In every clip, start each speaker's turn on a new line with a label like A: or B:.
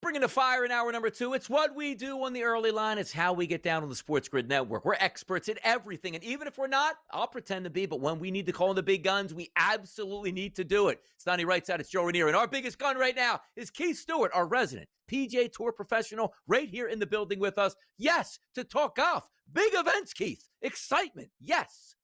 A: Bringing the fire in hour number 2. It's what we do on the early line. It's how we get down on the SportsGrid network. We're experts in everything. And even if we're not, I'll pretend to be. But when we need to call in the big guns, we absolutely need to do it. It's Donnie right side. It's Joe Ranieri. And our biggest gun right now is Keith Stewart, our resident PGA Tour professional, right here in the building with us. Yes, to talk golf. Big events, Keith. Excitement. Yes.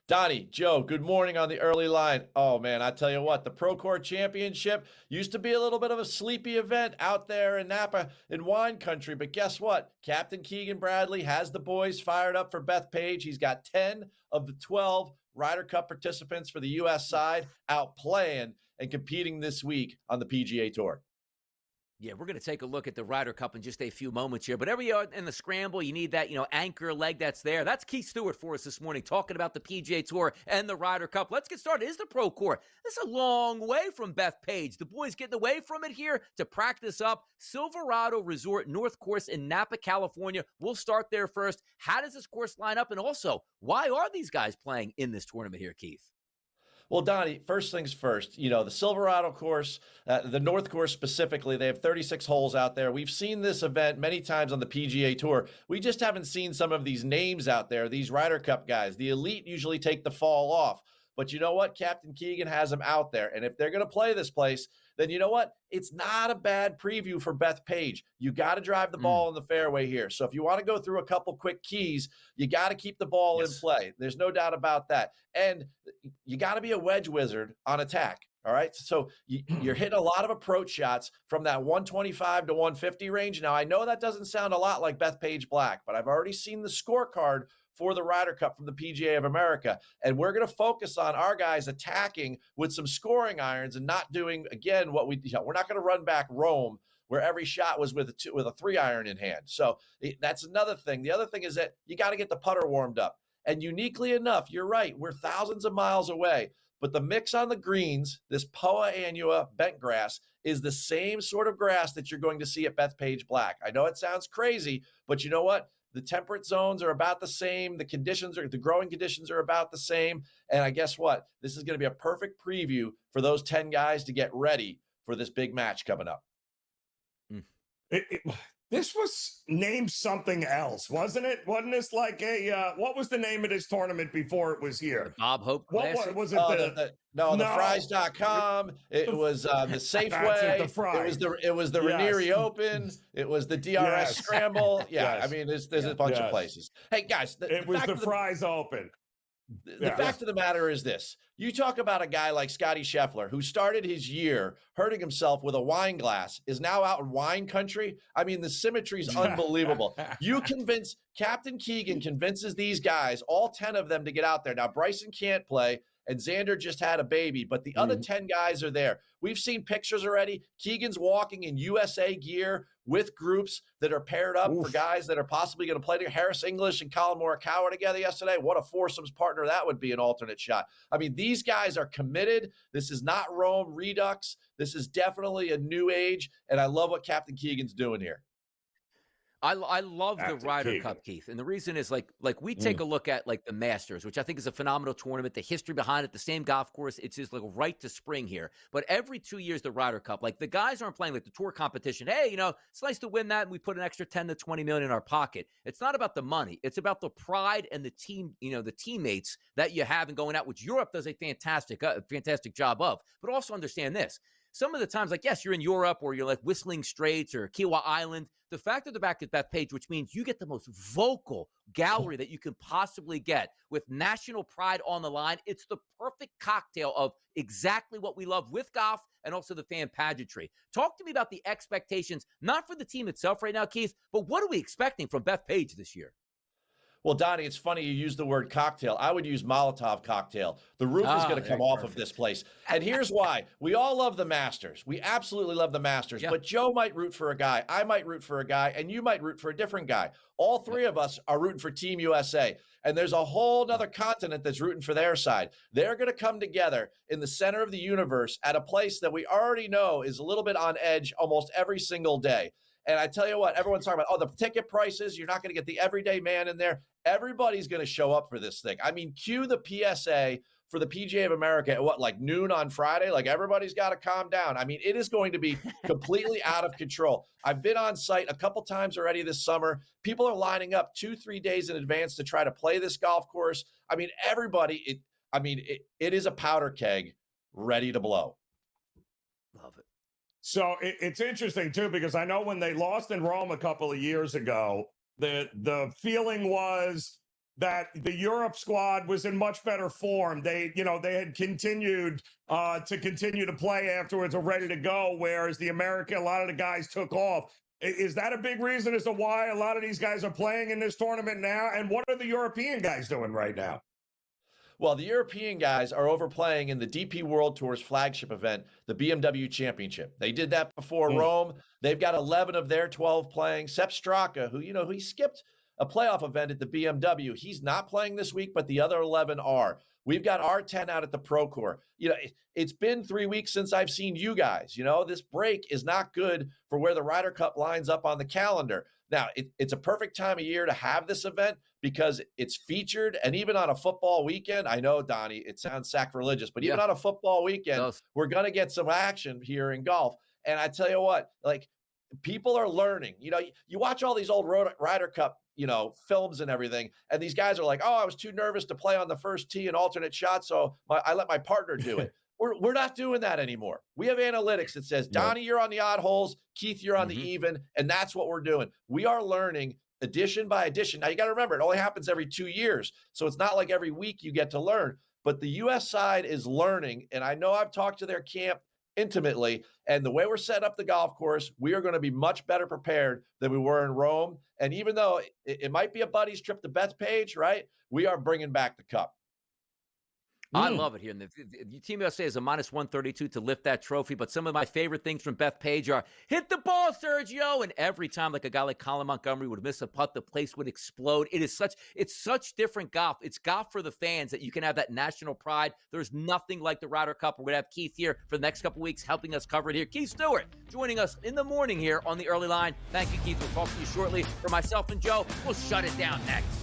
B: Donnie, Joe, good morning on the early line. Oh, man, I tell you what, the Procore Championship used to be a little bit of a sleepy event out there in Napa in wine country. But guess what? Captain Keegan Bradley has the boys fired up for Bethpage. He's got 10 of the 12 Ryder Cup participants for the U.S. side out playing and competing this week on the PGA Tour.
A: Yeah, we're going to take a look at the Ryder Cup in just a few moments here. But every year in the scramble, you need that, anchor leg that's there. That's Keith Stewart for us this morning, talking about the PGA Tour and the Ryder Cup. Let's get started. Is the Procore? This is a long way from Bethpage. The boys getting away from it here to practice up. Silverado Resort North Course in Napa, California. We'll start there first. How does this course line up? And also, why are these guys playing in this tournament here, Keith?
B: Well, Donnie, first things first, the Silverado course, the North Course specifically, they have 36 holes out there. We've seen this event many times on the PGA Tour. We just haven't seen some of these names out there, these Ryder Cup guys. The elite usually take the fall off. But you know what? Captain Keegan has them out there. And if they're going to play this place, then you know what? It's not a bad preview for Beth Page. You got to drive the ball in the fairway here. So if you want to go through a couple quick keys, you got to keep the ball in play. There's no doubt about that. And you got to be a wedge wizard on attack. All right. So you're hitting a lot of approach shots from that 125 to 150 range. Now, I know that doesn't sound a lot like Bethpage Black, but I've already seen the scorecard for the Ryder Cup from the PGA of America. And we're going to focus on our guys attacking with some scoring irons and not doing, again, what we're not going to run back Rome where every shot was with a 3-iron in hand. So that's another thing. The other thing is that you got to get the putter warmed up. And uniquely enough, you're right, we're thousands of miles away. But the mix on the greens, this Poa annua bent grass, is the same sort of grass that you're going to see at Bethpage Black. I know it sounds crazy, but you know what? The temperate zones are about the same. The growing conditions are about the same. And I guess what? This is going to be a perfect preview for those 10 guys to get ready for this big match coming up.
C: This was named something else, wasn't it? Wasn't this like what was the name of this tournament before it was here?
A: Bob Hope Classic?
C: What was it?
B: The Fries.com. It was the Safeway. It was the Ranieri Open. It was the DRS Scramble. Yeah, I mean, there's a bunch of places. Hey, guys.
C: It was the Fries Open.
B: The fact of the matter is this. You talk about a guy like Scotty Scheffler, who started his year hurting himself with a wine glass, is now out in wine country. I mean, the symmetry is unbelievable. Captain Keegan convinces these guys, all 10 of them, to get out there. Now, Bryson can't play, and Xander just had a baby, but the other 10 guys are there. We've seen pictures already. Keegan's walking in USA gear with groups that are paired up for guys that are possibly going to play together. Harris English and Colin Morikawa together yesterday. What a foursomes partner that would be, an alternate shot. I mean, these guys are committed. This is not Rome Redux. This is definitely a new age, and I love what Captain Keegan's doing here.
A: I love the Ryder Cup, Keith. And the reason is like we take a look at like the Masters, which I think is a phenomenal tournament, the history behind it, the same golf course. It's just like right to spring here. But every 2 years, the Ryder Cup, like the guys aren't playing like the tour competition. Hey, it's nice to win that. And we put an extra 10 to 20 million in our pocket. It's not about the money. It's about the pride and the team, the teammates that you have and going out, which Europe does a fantastic job of. But also understand this. Some of the times, like, yes, you're in Europe or you're like Whistling Straits or Kiawah Island. The fact that they're back at Bethpage, which means you get the most vocal gallery that you can possibly get with national pride on the line. It's the perfect cocktail of exactly what we love with golf and also the fan pageantry. Talk to me about the expectations, not for the team itself right now, Keith, but what are we expecting from Bethpage this year?
B: Well, Donnie, it's funny you use the word cocktail. I would use Molotov cocktail. The roof is going to come off of this place. And here's why. We all love the Masters. We absolutely love the Masters. Yep. But Joe might root for a guy. I might root for a guy. And you might root for a different guy. All three of us are rooting for Team USA. And there's a whole other continent that's rooting for their side. They're going to come together in the center of the universe at a place that we already know is a little bit on edge almost every single day. And I tell you what, everyone's talking about, the ticket prices, you're not going to get the everyday man in there. Everybody's going to show up for this thing. I mean, cue the PSA for the PGA of America at like noon on Friday. Like, everybody's got to calm down. I mean, it is going to be completely out of control. I've been on site a couple times already this summer. People are lining up 2-3 days in advance to try to play this golf course. I mean, everybody, it is a powder keg ready to blow.
A: Love it.
C: So it's interesting too, because I know when they lost in Rome a couple of years ago, the feeling was that the Europe squad was in much better form. They had continued to play afterwards, are ready to go, whereas a lot of the guys took off. Is that a big reason as to why a lot of these guys are playing in this tournament now? And what are the European guys doing right now?
B: Well, the European guys are overplaying in the DP World Tour's flagship event, the BMW Championship. They did that before Rome. They've got 11 of their 12 playing. Sepp Straka, who he skipped a playoff event at the BMW. He's not playing this week, but the other 11 are. We've got our 10 out at the Procore. It's been 3 weeks since I've seen you guys. This break is not good for where the Ryder Cup lines up on the calendar. Now, it's a perfect time of year to have this event because it's featured. And even on a football weekend, I know, Donnie, it sounds sacrilegious, but even on a football weekend, we're going to get some action here in golf. And I tell you what, like, people are learning. You watch all these old Ryder Cup, films and everything, and these guys are like, oh, I was too nervous to play on the first tee and alternate shot, so I let my partner do it. We're not doing that anymore. We have analytics that says, Donnie, you're on the odd holes, Keith, you're on the even, and that's what we're doing. We are learning edition by edition. Now, you got to remember, it only happens every 2 years, so it's not like every week you get to learn, but the U.S. side is learning, and I know I've talked to their camp intimately, and the way we're setting up the golf course, we are going to be much better prepared than we were in Rome. And even though it might be a buddy's trip to Bethpage, right, we are bringing back the cup.
A: I love it here. And the Team USA is a -132 to lift that trophy. But some of my favorite things from Beth Page are, hit the ball, Sergio. And every time, like a guy like Colin Montgomery would miss a putt, the place would explode. It's such different golf. It's golf for the fans that you can have that national pride. There's nothing like the Ryder Cup. We're going to have Keith here for the next couple weeks helping us cover it here. Keith Stewart joining us in the morning here on the early line. Thank you, Keith. We'll talk to you shortly. For myself and Joe, we'll shut it down next.